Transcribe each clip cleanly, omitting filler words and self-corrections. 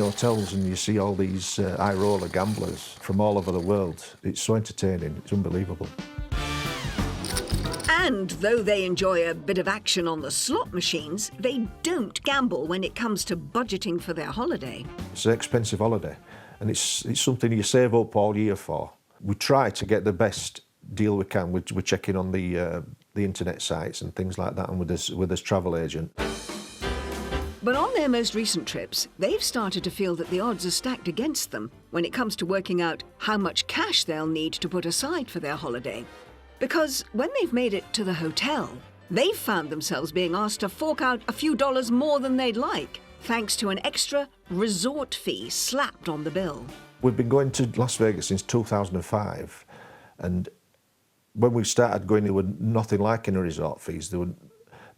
Hotels, and you see all these high roller gamblers from all over the world. It's so entertaining, it's unbelievable. And though they enjoy a bit of action on the slot machines, they don't gamble when it comes to budgeting for their holiday. It's an expensive holiday, and it's something you save up all year for. We try to get the best deal we can. We're checking on the internet sites and things like that, and with this travel agent. But on their most recent trips, they've started to feel that the odds are stacked against them when it comes to working out how much cash they'll need to put aside for their holiday. Because when they've made it to the hotel, they've found themselves being asked to fork out a few dollars more than they'd like, thanks to an extra resort fee slapped on the bill. We've been going to Las Vegas since 2005, and when we started going, there were nothing like any resort fees.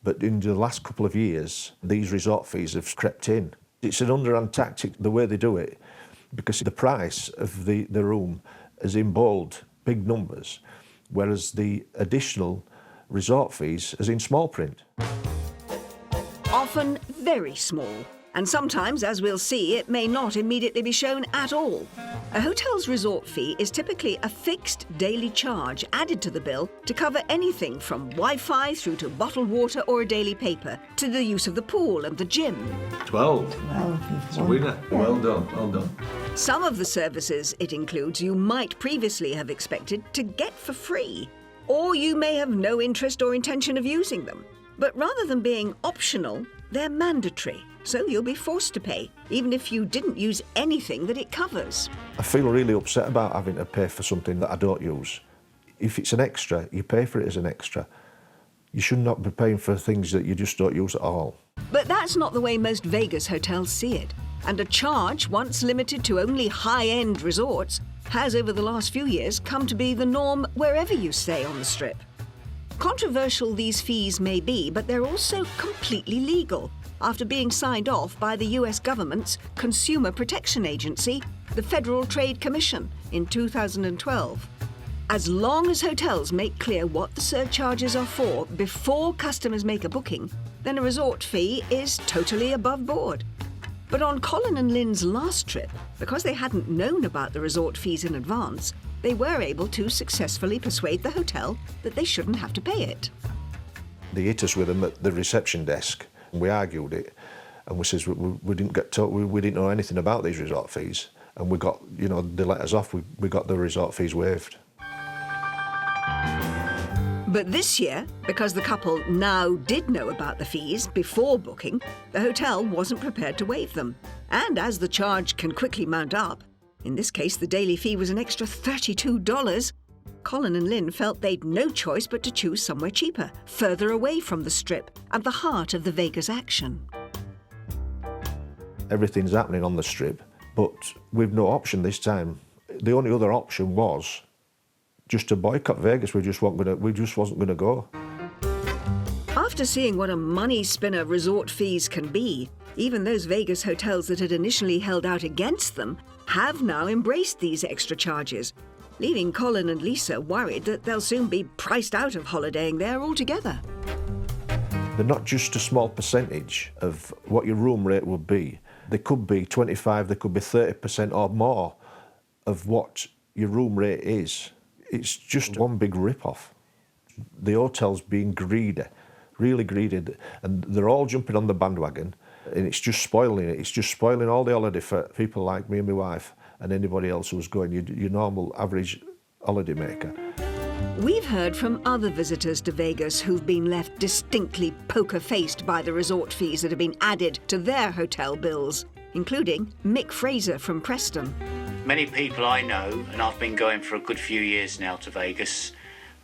But in the last couple of years, these resort fees have crept in. It's an underhand tactic, the way they do it, because the price of the room is in bold, big numbers, whereas the additional resort fees is in small print. Often very small, and sometimes, as we'll see, it may not immediately be shown at all. A hotel's resort fee is typically a fixed daily charge added to the bill to cover anything from Wi-Fi through to bottled water or a daily paper, to the use of the pool and the gym. 12. It's a winner. Yeah. Well done, well done. Some of the services it includes you might previously have expected to get for free, or you may have no interest or intention of using them. But rather than being optional, they're mandatory, so you'll be forced to pay, even if you didn't use anything that it covers. I feel really upset about having to pay for something that I don't use. If it's an extra, you pay for it as an extra. You should not be paying for things that you just don't use at all. But that's not the way most Vegas hotels see it. And a charge, once limited to only high-end resorts, has over the last few years come to be the norm wherever you stay on the Strip. Controversial these fees may be, but they're also completely legal, after being signed off by the US government's Consumer Protection Agency, the Federal Trade Commission, in 2012. As long as hotels make clear what the surcharges are for before customers make a booking, then a resort fee is totally above board. But on Colin and Lynn's last trip, because they hadn't known about the resort fees in advance, they were able to successfully persuade the hotel that they shouldn't have to pay it. They hit us with them at the reception desk. We argued it, and we says we didn't get told, we didn't know anything about these resort fees, and we got, you know, they let us off. We got the resort fees waived. But this year, because the couple now did know about the fees before booking, the hotel wasn't prepared to waive them. And as the charge can quickly mount up, in this case the daily fee was an extra $32, Colin and Lynn felt they'd no choice but to choose somewhere cheaper, further away from the Strip and the heart of the Vegas action. Everything's happening on the Strip, but we've no option this time. The only other option was just to boycott Vegas. We just wasn't gonna go. After seeing what a money spinner resort fees can be, even those Vegas hotels that had initially held out against them have now embraced these extra charges, leaving Colin and Lisa worried that they'll soon be priced out of holidaying there altogether. They're not just a small percentage of what your room rate would be. They could be 25, they could be 30% or more of what your room rate is. It's just one big rip-off. The hotel's being greedy, really greedy, and they're all jumping on the bandwagon, and it's just spoiling it. It's just spoiling all the holiday for people like me and my wife and anybody else who's going, your normal, average holiday maker. We've heard from other visitors to Vegas who've been left distinctly poker-faced by the resort fees that have been added to their hotel bills, including Mick Fraser from Preston. Many people I know, and I've been going for a good few years now to Vegas,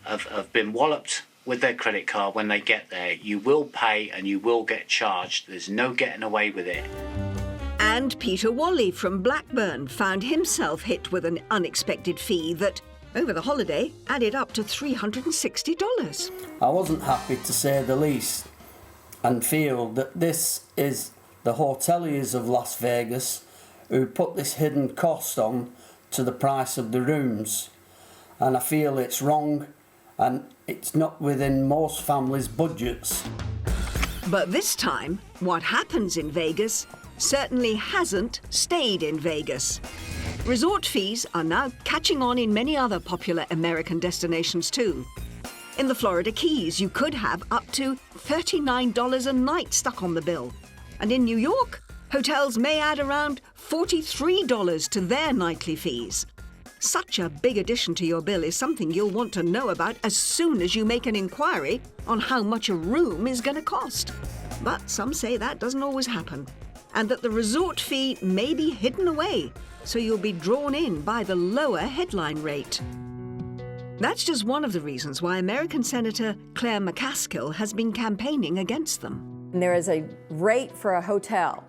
have been walloped with their credit card when they get there. You will pay and you will get charged. There's no getting away with it. And Peter Wally from Blackburn found himself hit with an unexpected fee that, over the holiday, added up to $360. I wasn't happy, to say the least, and feel that this is the hoteliers of Las Vegas who put this hidden cost on to the price of the rooms. And I feel it's wrong, and it's not within most families' budgets. But this time, what happens in Vegas certainly hasn't stayed in Vegas. Resort fees are now catching on in many other popular American destinations too. In the Florida Keys, you could have up to $39 a night stuck on the bill. And in New York, hotels may add around $43 to their nightly fees. Such a big addition to your bill is something you'll want to know about as soon as you make an inquiry on how much a room is going to cost. But some say that doesn't always happen, and that the resort fee may be hidden away, so you'll be drawn in by the lower headline rate. That's just one of the reasons why American Senator Claire McCaskill has been campaigning against them. And there is a rate for a hotel,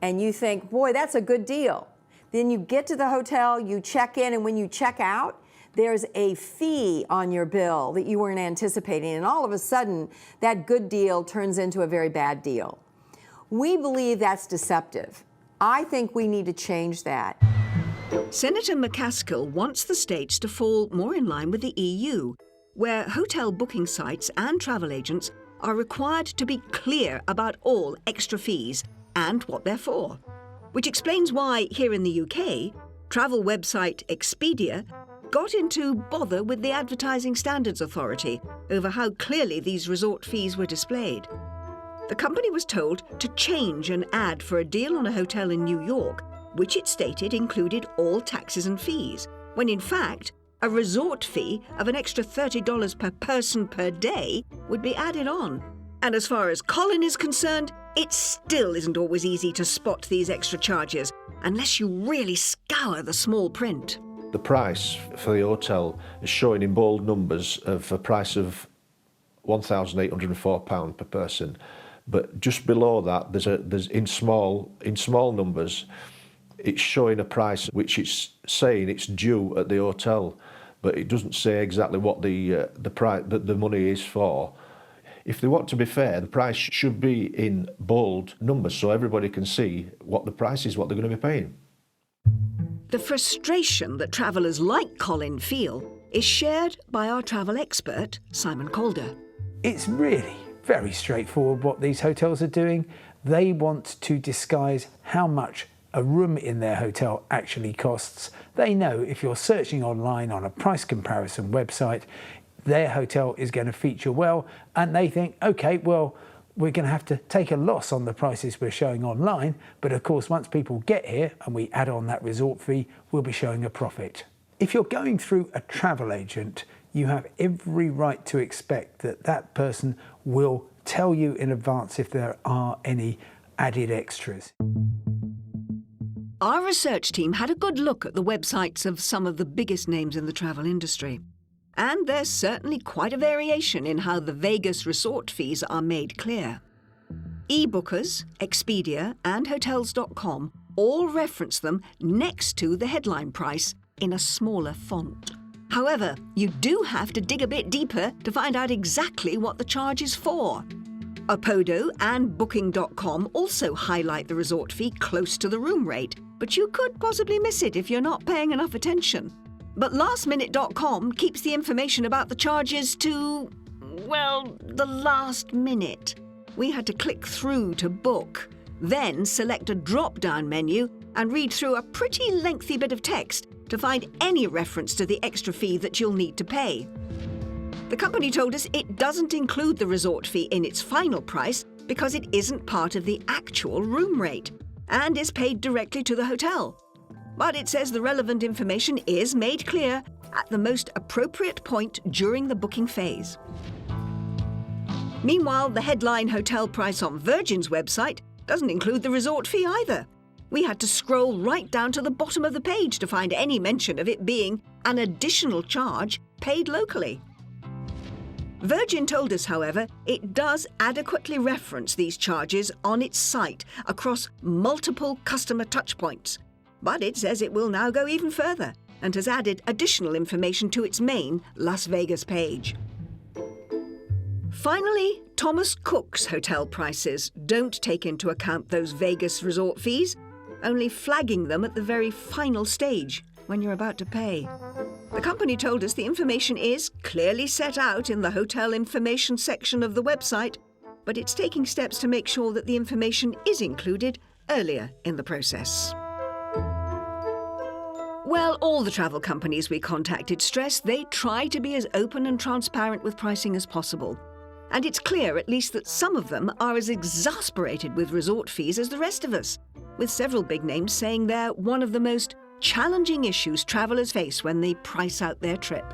and you think, boy, that's a good deal. Then you get to the hotel, you check in, and when you check out, there's a fee on your bill that you weren't anticipating, and all of a sudden, that good deal turns into a very bad deal. We believe that's deceptive. I think we need to change that. Senator McCaskill wants the states to fall more in line with the EU, where hotel booking sites and travel agents are required to be clear about all extra fees and what they're for. Which explains why, here in the UK, travel website Expedia got into bother with the Advertising Standards Authority over how clearly these resort fees were displayed. The company was told to change an ad for a deal on a hotel in New York, which it stated included all taxes and fees, when in fact, a resort fee of an extra $30 per person per day would be added on. And as far as Colin is concerned, it still isn't always easy to spot these extra charges, unless you really scour the small print. The price for the hotel is showing in bold numbers of a price of £1,804 per person. But just below that, there's in small numbers, it's showing a price which it's saying it's due at the hotel, but it doesn't say exactly what the price that the money is for. If they want to be fair, the price should be in bold numbers so everybody can see what the price is, what they're going to be paying. The frustration that travellers like Colin feel is shared by our travel expert, Simon Calder. It's really very straightforward what these hotels are doing. They want to disguise how much a room in their hotel actually costs. They know if you're searching online on a price comparison website, their hotel is going to feature well, and they think, okay, well, we're going to have to take a loss on the prices we're showing online, but of course, once people get here and we add on that resort fee, we'll be showing a profit. If you're going through a travel agent, you have every right to expect that that person will tell you in advance if there are any added extras. Our research team had a good look at the websites of some of the biggest names in the travel industry. And there's certainly quite a variation in how the Vegas resort fees are made clear. eBookers, Expedia, and Hotels.com all reference them next to the headline price in a smaller font. However, you do have to dig a bit deeper to find out exactly what the charge is for. Apodo and Booking.com also highlight the resort fee close to the room rate, but you could possibly miss it if you're not paying enough attention. But lastminute.com keeps the information about the charges to, well, the last minute. We had to click through to book, then select a drop-down menu and read through a pretty lengthy bit of text to find any reference to the extra fee that you'll need to pay. The company told us it doesn't include the resort fee in its final price because it isn't part of the actual room rate and is paid directly to the hotel. But it says the relevant information is made clear at the most appropriate point during the booking phase. Meanwhile, the headline hotel price on Virgin's website doesn't include the resort fee either. We had to scroll right down to the bottom of the page to find any mention of it being an additional charge paid locally. Virgin told us, however, it does adequately reference these charges on its site across multiple customer touchpoints. But it says it will now go even further and has added additional information to its main Las Vegas page. Finally, Thomas Cook's hotel prices don't take into account those Vegas resort fees, only flagging them at the very final stage when you're about to pay. The company told us the information is clearly set out in the hotel information section of the website, but it's taking steps to make sure that the information is included earlier in the process. Well, all the travel companies we contacted stress they try to be as open and transparent with pricing as possible. And it's clear, at least, that some of them are as exasperated with resort fees as the rest of us, with several big names saying they're one of the most challenging issues travellers face when they price out their trip.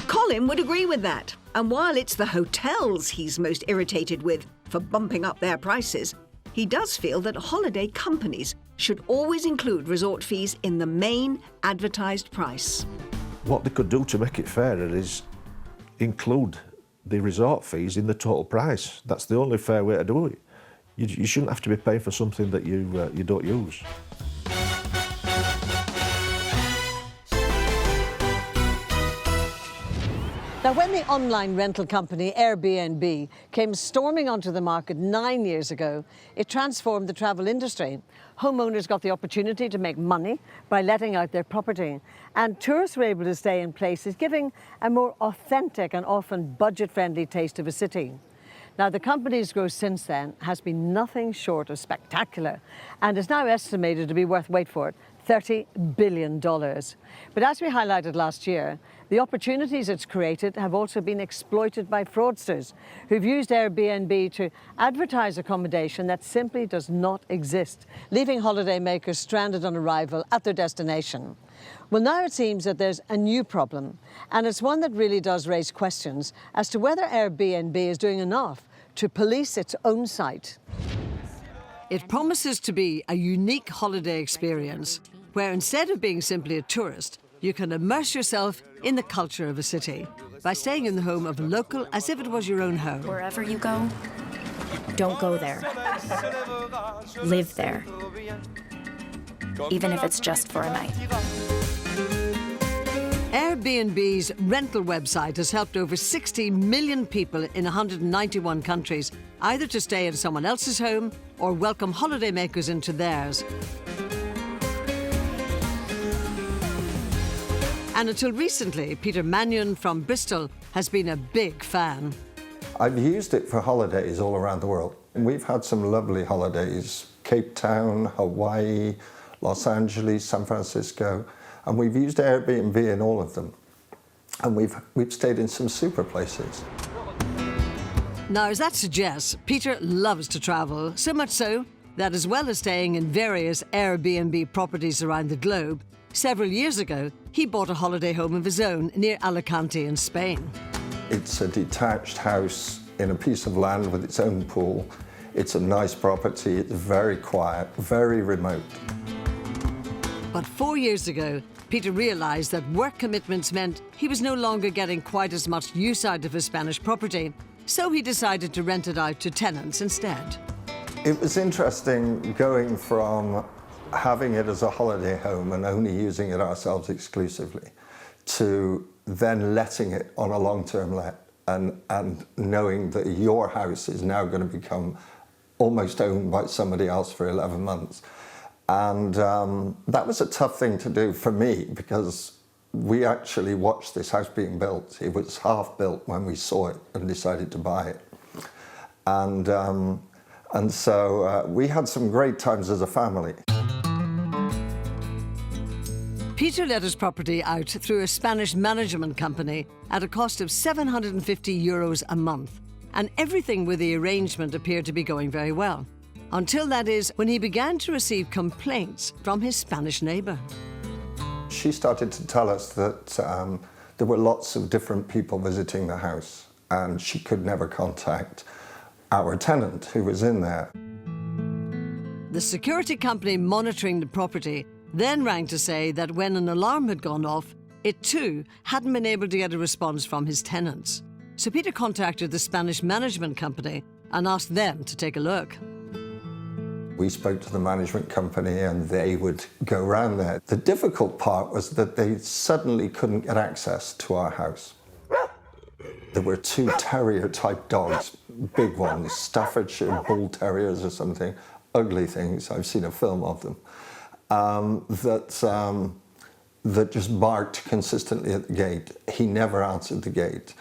Colin would agree with that. And while it's the hotels he's most irritated with for bumping up their prices, he does feel that holiday companies should always include resort fees in the main advertised price. What they could do to make it fairer is include the resort fees in the total price. That's the only fair way to do it. You shouldn't have to be paying for something that you don't use. Now, when the online rental company Airbnb came storming onto the market 9 years ago, it transformed the travel industry. Homeowners got the opportunity to make money by letting out their property, and tourists were able to stay in places giving a more authentic and often budget-friendly taste of a city. Now, the company's growth since then has been nothing short of spectacular and is now estimated to be worth, wait for it, $30 billion. But as we highlighted last year, the opportunities it's created have also been exploited by fraudsters who've used Airbnb to advertise accommodation that simply does not exist, leaving holidaymakers stranded on arrival at their destination. Well, now it seems that there's a new problem, and it's one that really does raise questions as to whether Airbnb is doing enough to police its own site. It promises to be a unique holiday experience where instead of being simply a tourist, you can immerse yourself in the culture of a city by staying in the home of a local as if it was your own home. Wherever you go, don't go there. Live there. Even if it's just for a night. Airbnb's rental website has helped over 60 million people in 191 countries either to stay in someone else's home or welcome holidaymakers into theirs. And until recently, Peter Mannion from Bristol has been a big fan. I've used it for holidays all around the world. And we've had some lovely holidays, Cape Town, Hawaii, Los Angeles, San Francisco, and we've used Airbnb in all of them. And we've stayed in some super places. Now, as that suggests, Peter loves to travel, so much so that as well as staying in various Airbnb properties around the globe, several years ago, he bought a holiday home of his own near Alicante in Spain. It's a detached house in a piece of land with its own pool. It's a nice property, it's very quiet, very remote. But 4 years ago, Peter realised that work commitments meant he was no longer getting quite as much use out of his Spanish property, so he decided to rent it out to tenants instead. It was interesting going from having it as a holiday home and only using it ourselves exclusively to then letting it on a long-term let and knowing that your house is now going to become almost owned by somebody else for 11 months. And that was a tough thing to do for me because we actually watched this house being built. It was half built when we saw it and decided to buy it. And so we had some great times as a family. Peter let his property out through a Spanish management company at a cost of €750 a month. And everything with the arrangement appeared to be going very well. Until that is when he began to receive complaints from his Spanish neighbour. She started to tell us that there were lots of different people visiting the house and she could never contact our tenant who was in there. The security company monitoring the property then rang to say that when an alarm had gone off, it too hadn't been able to get a response from his tenants. So Peter contacted the Spanish management company and asked them to take a look. We spoke to the management company and they would go around there. The difficult part was that they suddenly couldn't get access to our house. There were 2 terrier-type dogs, big ones, Staffordshire Bull Terriers or something, ugly things, I've seen a film of them, that just barked consistently at the gate. He never answered the gate.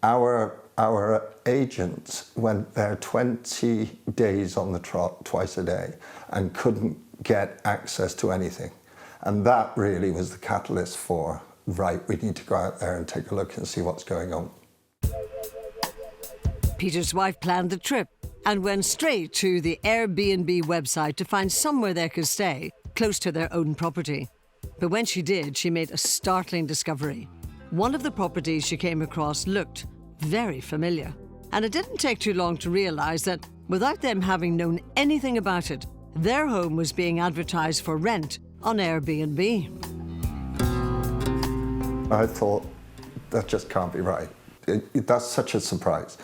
Our our agents went there 20 days on the trot, twice a day, and couldn't get access to anything. And that really was the catalyst for, right, we need to go out there and take a look and see what's going on. Peter's wife planned the trip and went straight to the Airbnb website to find somewhere they could stay, close to their own property. But when she did, she made a startling discovery. One of the properties she came across looked very familiar. And it didn't take too long to realise that, without them having known anything about it, their home was being advertised for rent on Airbnb. I thought, that just can't be right. That's such a surprise.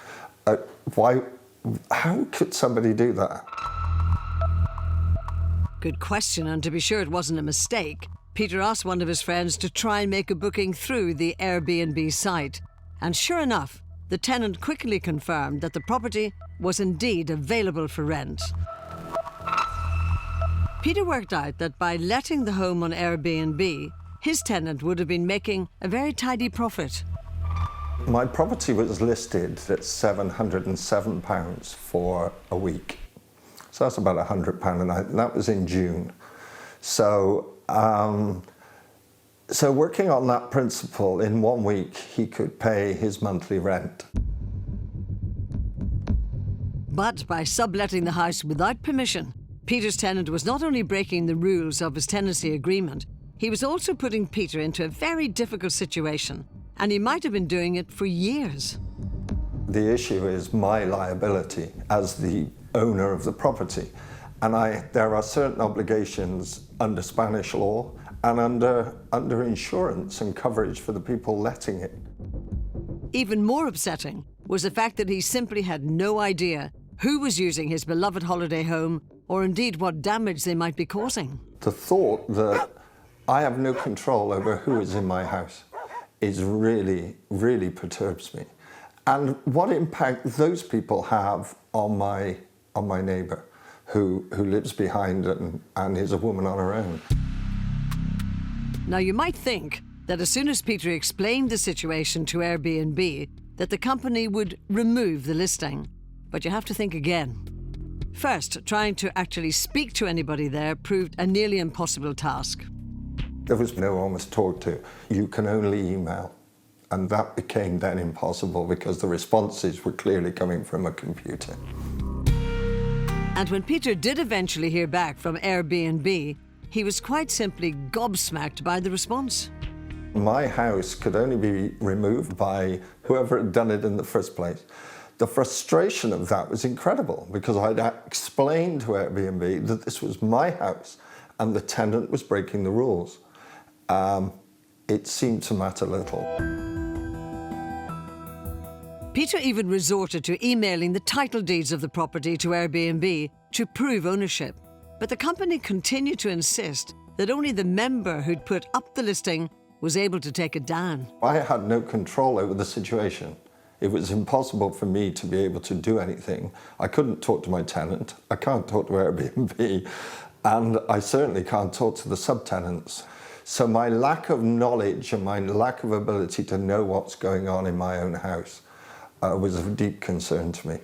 How could somebody do that? Good question, and to be sure it wasn't a mistake, Peter asked one of his friends to try and make a booking through the Airbnb site. And sure enough, the tenant quickly confirmed that the property was indeed available for rent. Peter worked out that by letting the home on Airbnb, his tenant would have been making a very tidy profit. My property was listed at £707 for a week. So that's about £100 a night, and that was in June. So, so working on that principle, in 1 week, he could pay his monthly rent. But by subletting the house without permission, Peter's tenant was not only breaking the rules of his tenancy agreement, he was also putting Peter into a very difficult situation, and he might have been doing it for years. The issue is my liability as the owner of the property. And there are certain obligations under Spanish law and under insurance and coverage for the people letting it. Even more upsetting was the fact that he simply had no idea who was using his beloved holiday home or indeed what damage they might be causing. The thought that I have no control over who is in my house is really, really perturbs me. And what impact those people have on my neighbour who lives behind and is a woman on her own. Now you might think that as soon as Peter explained the situation to Airbnb, that the company would remove the listing. But you have to think again. First, trying to actually speak to anybody there proved a nearly impossible task. There was no one to talk to. You can only email. And that became then impossible because the responses were clearly coming from a computer. And when Peter did eventually hear back from Airbnb, he was quite simply gobsmacked by the response. My house could only be removed by whoever had done it in the first place. The frustration of that was incredible because I'd explained to Airbnb that this was my house and the tenant was breaking the rules. It seemed to matter little. Peter even resorted to emailing the title deeds of the property to Airbnb to prove ownership. But the company continued to insist that only the member who'd put up the listing was able to take it down. I had no control over the situation. It was impossible for me to be able to do anything. I couldn't talk to my tenant, I can't talk to Airbnb, and I certainly can't talk to the subtenants. So my lack of knowledge and my lack of ability to know what's going on in my own house was of deep concern to me.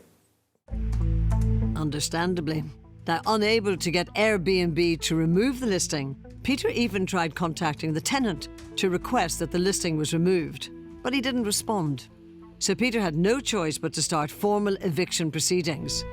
Understandably. Now, unable to get Airbnb to remove the listing, Peter even tried contacting the tenant to request that the listing was removed, but he didn't respond. So Peter had no choice but to start formal eviction proceedings.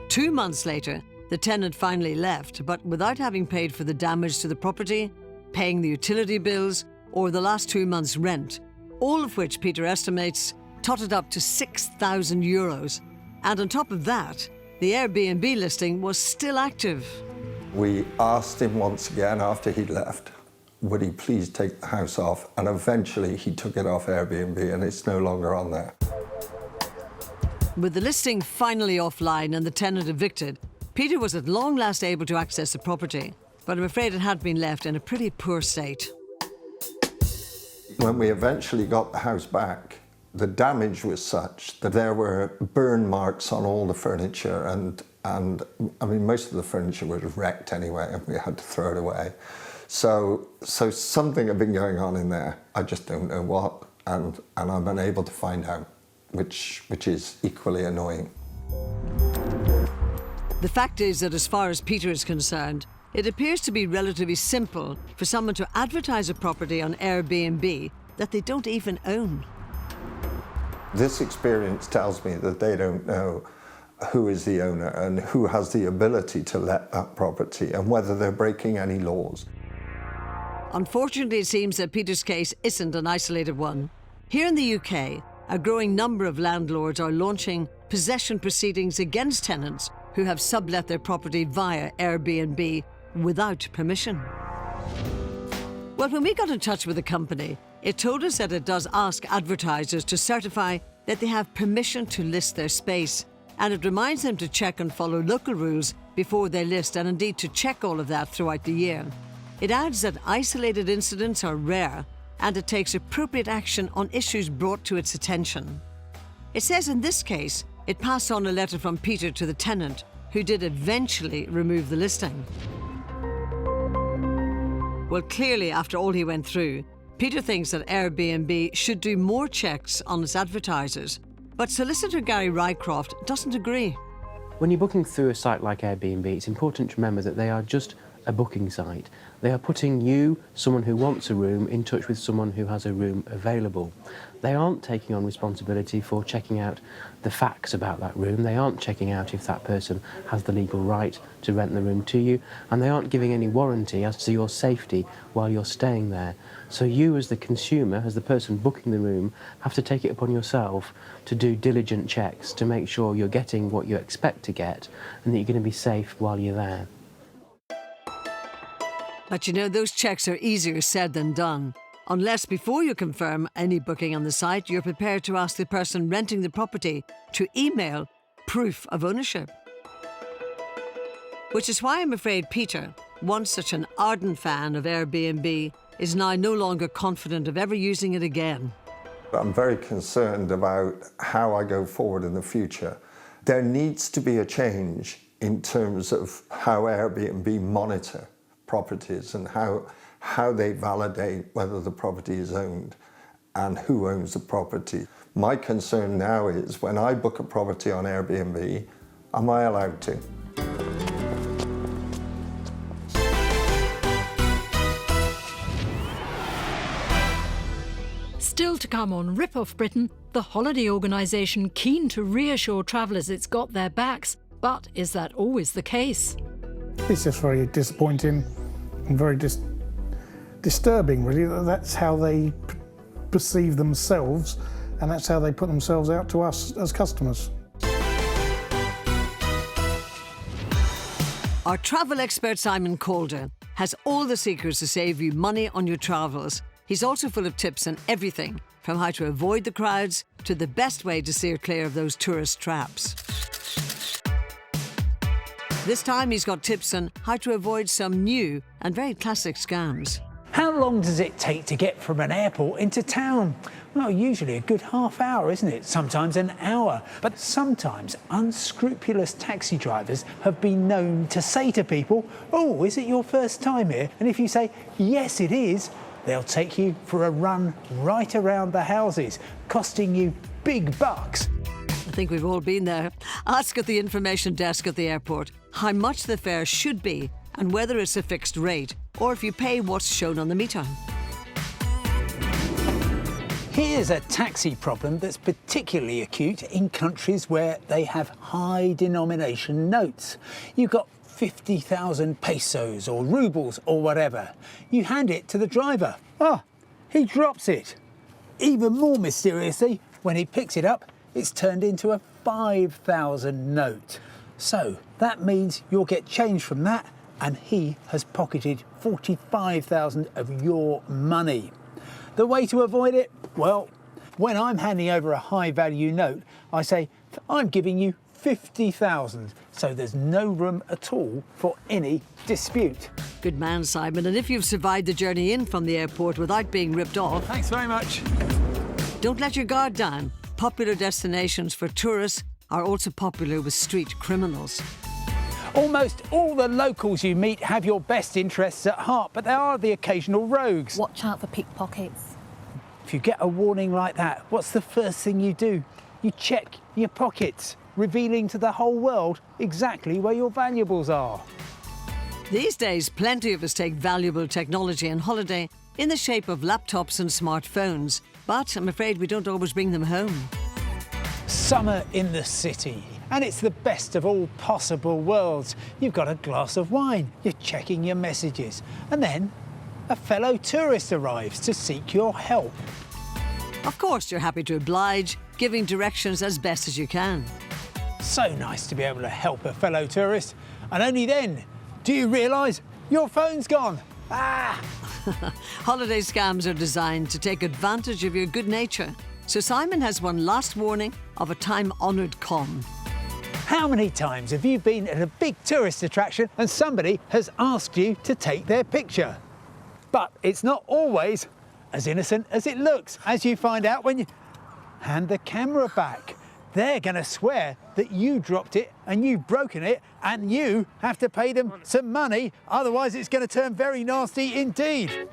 2 months later, the tenant finally left, but without having paid for the damage to the property, paying the utility bills, or the last 2 months' rent, all of which Peter estimates totted up to €6,000. And on top of that, the Airbnb listing was still active. We asked him once again after he'd left, would he please take the house off? And eventually he took it off Airbnb and it's no longer on there. With the listing finally offline and the tenant evicted, Peter was at long last able to access the property, but I'm afraid it had been left in a pretty poor state. When we eventually got the house back, the damage was such that there were burn marks on all the furniture and I mean, most of the furniture was wrecked anyway and we had to throw it away. So something had been going on in there. I just don't know what, and I'm unable to find out. which is equally annoying. The fact is that as far as Peter is concerned, it appears to be relatively simple for someone to advertise a property on Airbnb that they don't even own. This experience tells me that they don't know who is the owner and who has the ability to let that property and whether they're breaking any laws. Unfortunately, it seems that Peter's case isn't an isolated one. Here in the UK, a growing number of landlords are launching possession proceedings against tenants who have sublet their property via Airbnb without permission. Well, when we got in touch with the company, it told us that it does ask advertisers to certify that they have permission to list their space, and it reminds them to check and follow local rules before they list, and indeed to check all of that throughout the year. It adds that isolated incidents are rare, and it takes appropriate action on issues brought to its attention. It says in this case, it passed on a letter from Peter to the tenant, who did eventually remove the listing. Well, clearly, after all he went through, Peter thinks that Airbnb should do more checks on its advertisers. But solicitor Gary Rycroft doesn't agree. When you're booking through a site like Airbnb, it's important to remember that they are just a booking site. They are putting you, someone who wants a room, in touch with someone who has a room available. They aren't taking on responsibility for checking out the facts about that room. They aren't checking out if that person has the legal right to rent the room to you, and they aren't giving any warranty as to your safety while you're staying there. So you, as the consumer, as the person booking the room, have to take it upon yourself to do diligent checks to make sure you're getting what you expect to get and that you're going to be safe while you're there. But you know, those checks are easier said than done. Unless before you confirm any booking on the site, you're prepared to ask the person renting the property to email proof of ownership. Which is why I'm afraid Peter, once such an ardent fan of Airbnb, is now no longer confident of ever using it again. I'm very concerned about how I go forward in the future. There needs to be a change in terms of how Airbnb monitor properties and how they validate whether the property is owned and who owns the property. My concern now is when I book a property on Airbnb, am I allowed to? Still to come on Rip Off Britain, the holiday organisation keen to reassure travellers it's got their backs. But is that always the case? It's just very disappointing and very disturbing, really. That's how they perceive themselves, and that's how they put themselves out to us as customers. Our travel expert Simon Calder has all the secrets to save you money on your travels. He's also full of tips on everything, from how to avoid the crowds to the best way to steer clear of those tourist traps. This time he's got tips on how to avoid some new and very classic scams. How long does it take to get from an airport into town? Well, usually a good half hour, isn't it? Sometimes an hour. But sometimes unscrupulous taxi drivers have been known to say to people, "Oh, is it your first time here?" And if you say, "Yes, it is," they'll take you for a run right around the houses, costing you big bucks. I think we've all been there. Ask at the information desk at the airport how much the fare should be and whether it's a fixed rate or if you pay what's shown on the meter. Here's a taxi problem that's particularly acute in countries where they have high denomination notes. You've got 50,000 pesos or rubles or whatever. You hand it to the driver. He drops it. Even more mysteriously, when he picks it up, it's turned into a 5,000 note. So that means you'll get change from that, and he has pocketed 45,000 of your money. The way to avoid it? Well, when I'm handing over a high-value note, I say, "I'm giving you 50,000, so there's no room at all for any dispute. Good man, Simon. And if you've survived the journey in from the airport without being ripped off... Thanks very much. Don't let your guard down. Popular destinations for tourists are also popular with street criminals. Almost all the locals you meet have your best interests at heart, but there are the occasional rogues. Watch out for pickpockets. If you get a warning like that, what's the first thing you do? You check your pockets, revealing to the whole world exactly where your valuables are. These days, plenty of us take valuable technology on holiday in the shape of laptops and smartphones, but I'm afraid we don't always bring them home. Summer in the city, and it's the best of all possible worlds. You've got a glass of wine, you're checking your messages, and then a fellow tourist arrives to seek your help. Of course, you're happy to oblige, giving directions as best as you can. So nice to be able to help a fellow tourist, and only then do you realise your phone's gone. Ah! Holiday scams are designed to take advantage of your good nature. So Simon has one last warning of a time-honoured con. How many times have you been at a big tourist attraction and somebody has asked you to take their picture? But it's not always as innocent as it looks, as you find out when you hand the camera back. They're going to swear that you dropped it and you've broken it and you have to pay them some money, otherwise it's going to turn very nasty indeed.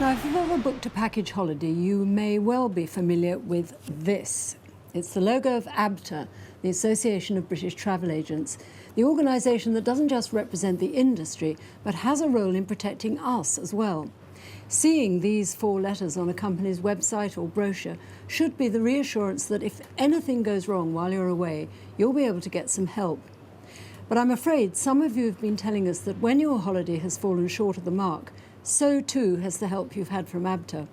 Now, if you've ever booked a package holiday, you may well be familiar with this. It's the logo of ABTA, the Association of British Travel Agents, the organisation that doesn't just represent the industry, but has a role in protecting us as well. Seeing these 4 letters on a company's website or brochure should be the reassurance that if anything goes wrong while you're away, you'll be able to get some help. But I'm afraid some of you have been telling us that when your holiday has fallen short of the mark, so too has the help you've had from ABTA.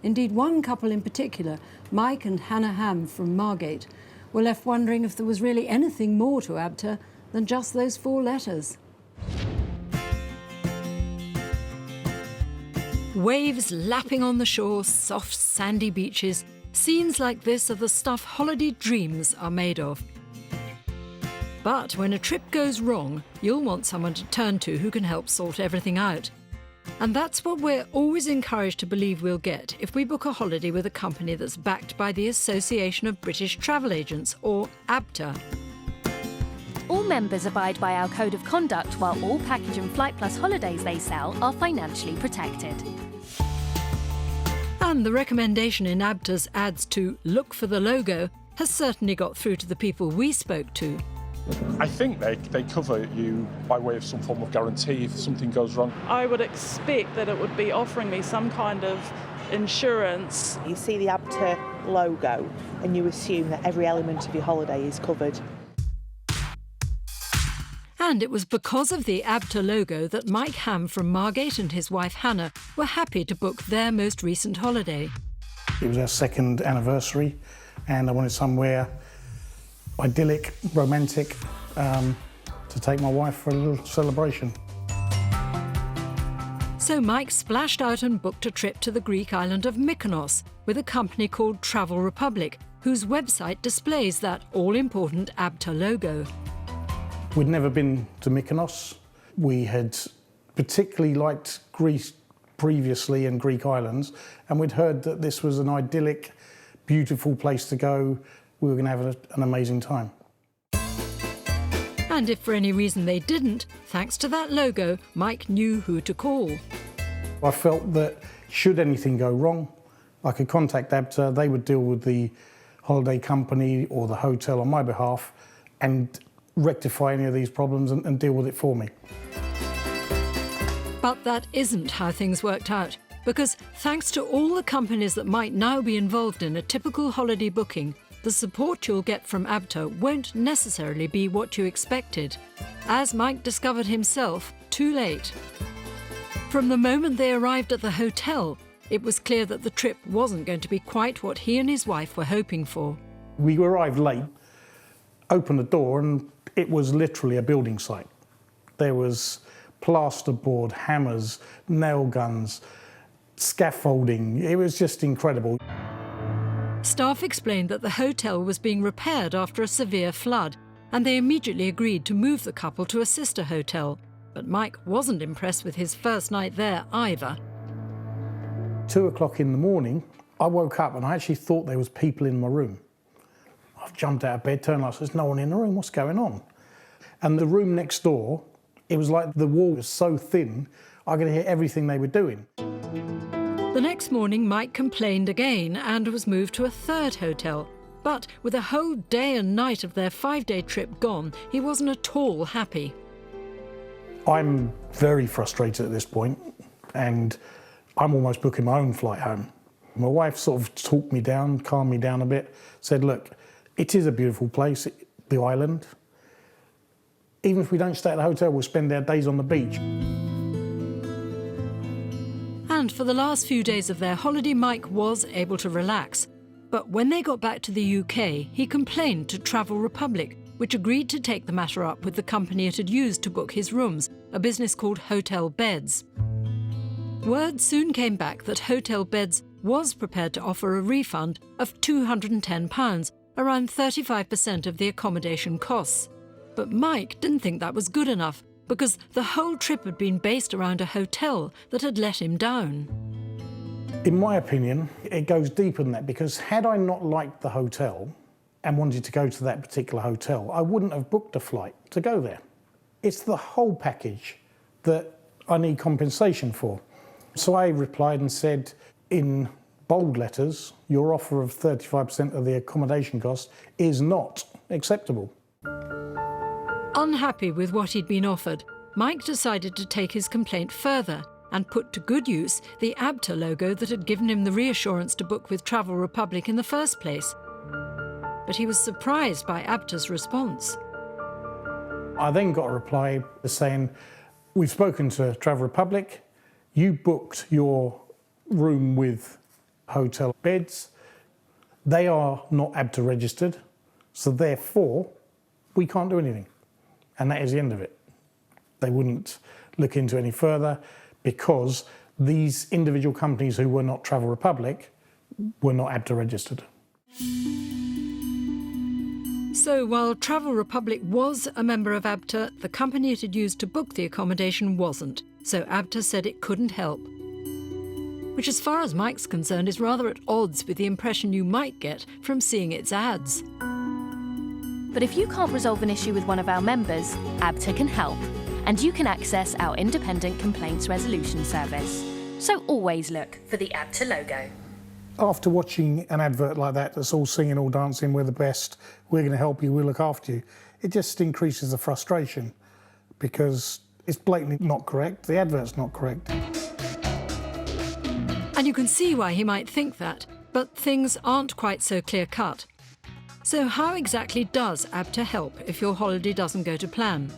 Indeed, one couple in particular, Mike and Hannah Ham from Margate, were left wondering if there was really anything more to ABTA than just those 4 letters. Waves lapping on the shore, soft sandy beaches. Scenes like this are the stuff holiday dreams are made of. But when a trip goes wrong, you'll want someone to turn to who can help sort everything out. And that's what we're always encouraged to believe we'll get if we book a holiday with a company that's backed by the Association of British Travel Agents, or ABTA. All members abide by our code of conduct, while all package and Flight Plus holidays they sell are financially protected. And the recommendation in ABTA's ads to look for the logo has certainly got through to the people we spoke to. I think they cover you by way of some form of guarantee if something goes wrong. I would expect that it would be offering me some kind of insurance. You see the ABTA logo and you assume that every element of your holiday is covered. And it was because of the ABTA logo that Mike Ham from Margate and his wife Hannah were happy to book their most recent holiday. It was our 2nd anniversary and I wanted somewhere idyllic, romantic, to take my wife for a little celebration. So Mike splashed out and booked a trip to the Greek island of Mykonos with a company called Travel Republic, whose website displays that all-important ABTA logo. We'd never been to Mykonos. We had particularly liked Greece previously and Greek islands, and we'd heard that this was an idyllic, beautiful place to go. We were going to have an amazing time. And if for any reason they didn't, thanks to that logo, Mike knew who to call. I felt that should anything go wrong, I could contact ABTA, they would deal with the holiday company or the hotel on my behalf and rectify any of these problems and deal with it for me. But that isn't how things worked out, because thanks to all the companies that might now be involved in a typical holiday booking, the support you'll get from ABTA won't necessarily be what you expected. As Mike discovered himself, too late. From the moment they arrived at the hotel, it was clear that the trip wasn't going to be quite what he and his wife were hoping for. We arrived late, opened the door, and it was literally a building site. There was plasterboard, hammers, nail guns, scaffolding. It was just incredible. Staff explained that the hotel was being repaired after a severe flood, and they immediately agreed to move the couple to a sister hotel. But Mike wasn't impressed with his first night there either. 2 o'clock in the morning, I woke up and I actually thought there was people in my room. I've jumped out of bed, turned on, there's no one in the room, what's going on? And the room next door, it was like the wall was so thin, I could hear everything they were doing. next morning, Mike complained again and was moved to a third hotel. But with a whole day and night of their 5-day trip gone, he wasn't at all happy. I'm very frustrated at this point, and I'm almost booking my own flight home. My wife sort of talked me down, calmed me down a bit, said, look, it is a beautiful place, the island. Even if we don't stay at the hotel, we'll spend our days on the beach. And for the last few days of their holiday, Mike was able to relax. But when they got back to the UK, he complained to Travel Republic, which agreed to take the matter up with the company it had used to book his rooms, a business called Hotel Beds. Word soon came back that Hotel Beds was prepared to offer a refund of £210, around 35% of the accommodation costs. But Mike didn't think that was good enough, because the whole trip had been based around a hotel that had let him down. In my opinion, it goes deeper than that, because had I not liked the hotel and wanted to go to that particular hotel, I wouldn't have booked a flight to go there. It's the whole package that I need compensation for. So I replied and said, in bold letters, your offer of 35% of the accommodation cost is not acceptable. Unhappy with what he'd been offered, Mike decided to take his complaint further and put to good use the ABTA logo that had given him the reassurance to book with Travel Republic in the first place. But he was surprised by ABTA's response. I then got a reply saying, we've spoken to Travel Republic, you booked your room with Hotel Beds, they are not ABTA registered, so therefore we can't do anything. And that is the end of it. They wouldn't look into any further because these individual companies who were not Travel Republic were not ABTA registered. So while Travel Republic was a member of ABTA, the company it had used to book the accommodation wasn't. So ABTA said it couldn't help. Which, as far as Mike's concerned, is rather at odds with the impression you might get from seeing its ads. But if you can't resolve an issue with one of our members, ABTA can help, and you can access our independent complaints resolution service. So always look for the ABTA logo. After watching an advert like that that's all singing, all dancing, we're the best, we're going to help you, we'll look after you, it just increases the frustration because it's blatantly not correct, the advert's not correct. And you can see why he might think that, but things aren't quite so clear-cut. So how exactly does ABTA help if your holiday doesn't go to plan?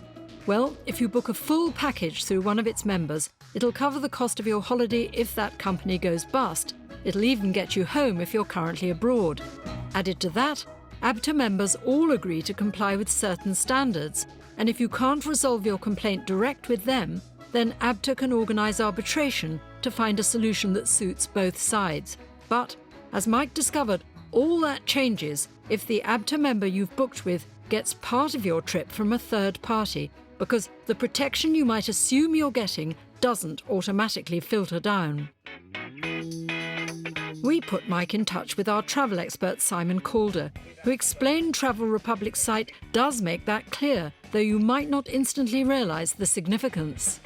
Well, if you book a full package through one of its members, it'll cover the cost of your holiday if that company goes bust. It'll even get you home if you're currently abroad. Added to that, ABTA members all agree to comply with certain standards, and if you can't resolve your complaint direct with them, then ABTA can organise arbitration to find a solution that suits both sides. But, as Mike discovered, all that changes if the ABTA member you've booked with gets part of your trip from a third party, because the protection you might assume you're getting doesn't automatically filter down. We put Mike in touch with our travel expert Simon Calder, who explained Travel Republic's site does make that clear, though you might not instantly realise the significance.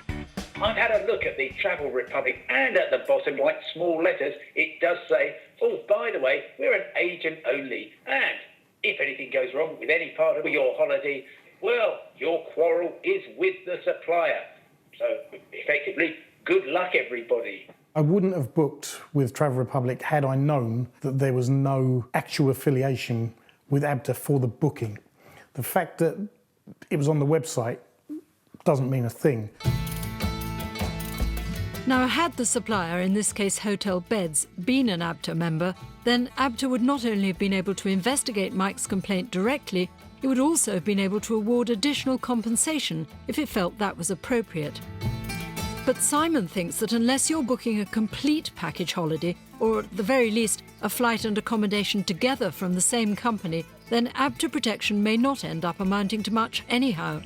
I've had a look at the Travel Republic, and at the bottom, like small letters, it does say, oh, by the way, we're an agent only, and if anything goes wrong with any part of your holiday, well, your quarrel is with the supplier. So, effectively, good luck, everybody. I wouldn't have booked with Travel Republic had I known that there was no actual affiliation with ABTA for the booking. The fact that it was on the website doesn't mean a thing. Now, had the supplier, in this case Hotel Beds, been an ABTA member, then ABTA would not only have been able to investigate Mike's complaint directly, it would also have been able to award additional compensation if it felt that was appropriate. But Simon thinks that unless you're booking a complete package holiday, or at the very least a flight and accommodation together from the same company, then ABTA protection may not end up amounting to much anyhow.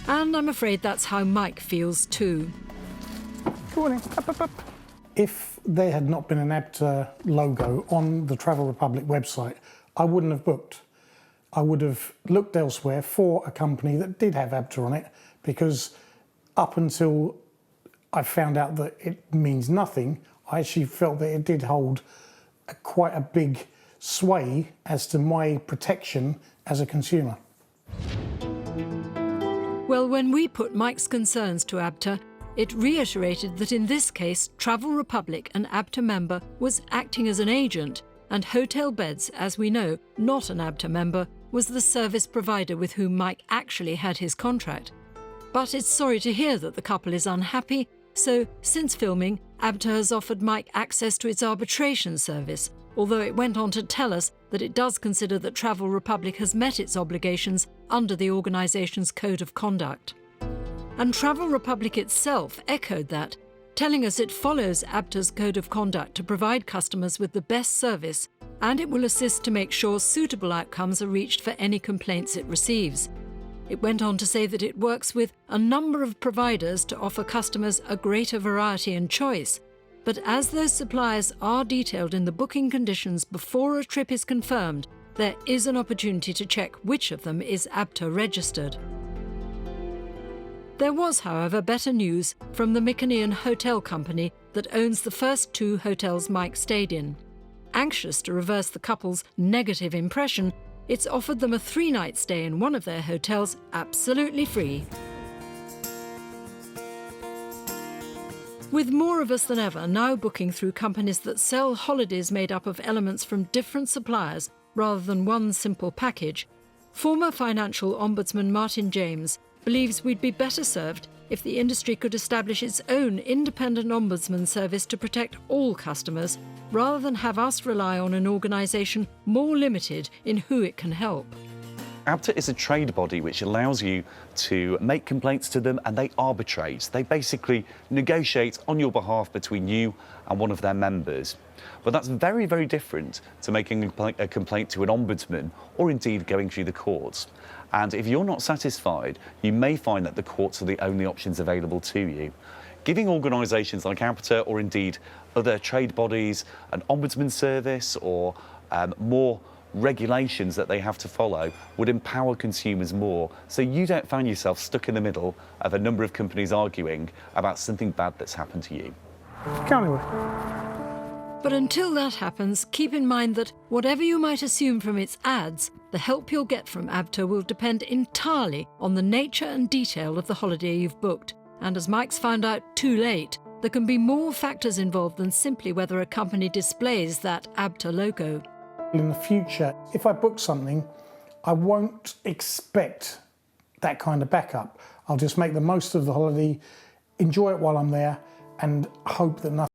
And I'm afraid that's how Mike feels too. Go on in. Up, up, up. If there had not been an ABTA logo on the Travel Republic website, I wouldn't have booked. I would have looked elsewhere for a company that did have ABTA on it, because up until I found out that it means nothing, I actually felt that it did hold quite a big sway as to my protection as a consumer. Well, when we put Mike's concerns to ABTA, it reiterated that in this case, Travel Republic, an ABTA member, was acting as an agent, and Hotel Beds, as we know, not an ABTA member, was the service provider with whom Mike actually had his contract. But it's sorry to hear that the couple is unhappy, so since filming, ABTA has offered Mike access to its arbitration service, although it went on to tell us that it does consider that Travel Republic has met its obligations under the organisation's code of conduct. And Travel Republic itself echoed that, telling us it follows ABTA's code of conduct to provide customers with the best service, and it will assist to make sure suitable outcomes are reached for any complaints it receives. It went on to say that it works with a number of providers to offer customers a greater variety and choice, but as those suppliers are detailed in the booking conditions before a trip is confirmed, there is an opportunity to check which of them is ABTA registered. There was, however, better news from the Mykonoan Hotel Company that owns the first 2 hotels Mike stayed in. Anxious to reverse the couple's negative impression, it's offered them a 3-night stay in one of their hotels absolutely free. With more of us than ever now booking through companies that sell holidays made up of elements from different suppliers rather than one simple package, former financial ombudsman Martin James believes we'd be better served if the industry could establish its own independent ombudsman service to protect all customers, rather than have us rely on an organisation more limited in who it can help. ABTA is a trade body which allows you to make complaints to them, and they arbitrate. They basically negotiate on your behalf between you and one of their members. But that's very, very different to making a complaint to an ombudsman or indeed going through the courts. And if you're not satisfied, you may find that the courts are the only options available to you. Giving organisations like ABTA or indeed other trade bodies an ombudsman service or more regulations that they have to follow would empower consumers more, so you don't find yourself stuck in the middle of a number of companies arguing about something bad that's happened to you. But until that happens, keep in mind that whatever you might assume from its ads, the help you'll get from ABTA will depend entirely on the nature and detail of the holiday you've booked. And as Mike's found out too late, there can be more factors involved than simply whether a company displays that ABTA logo. In the future, if I book something, I won't expect that kind of backup. I'll just make the most of the holiday, enjoy it while I'm there, and hope that nothing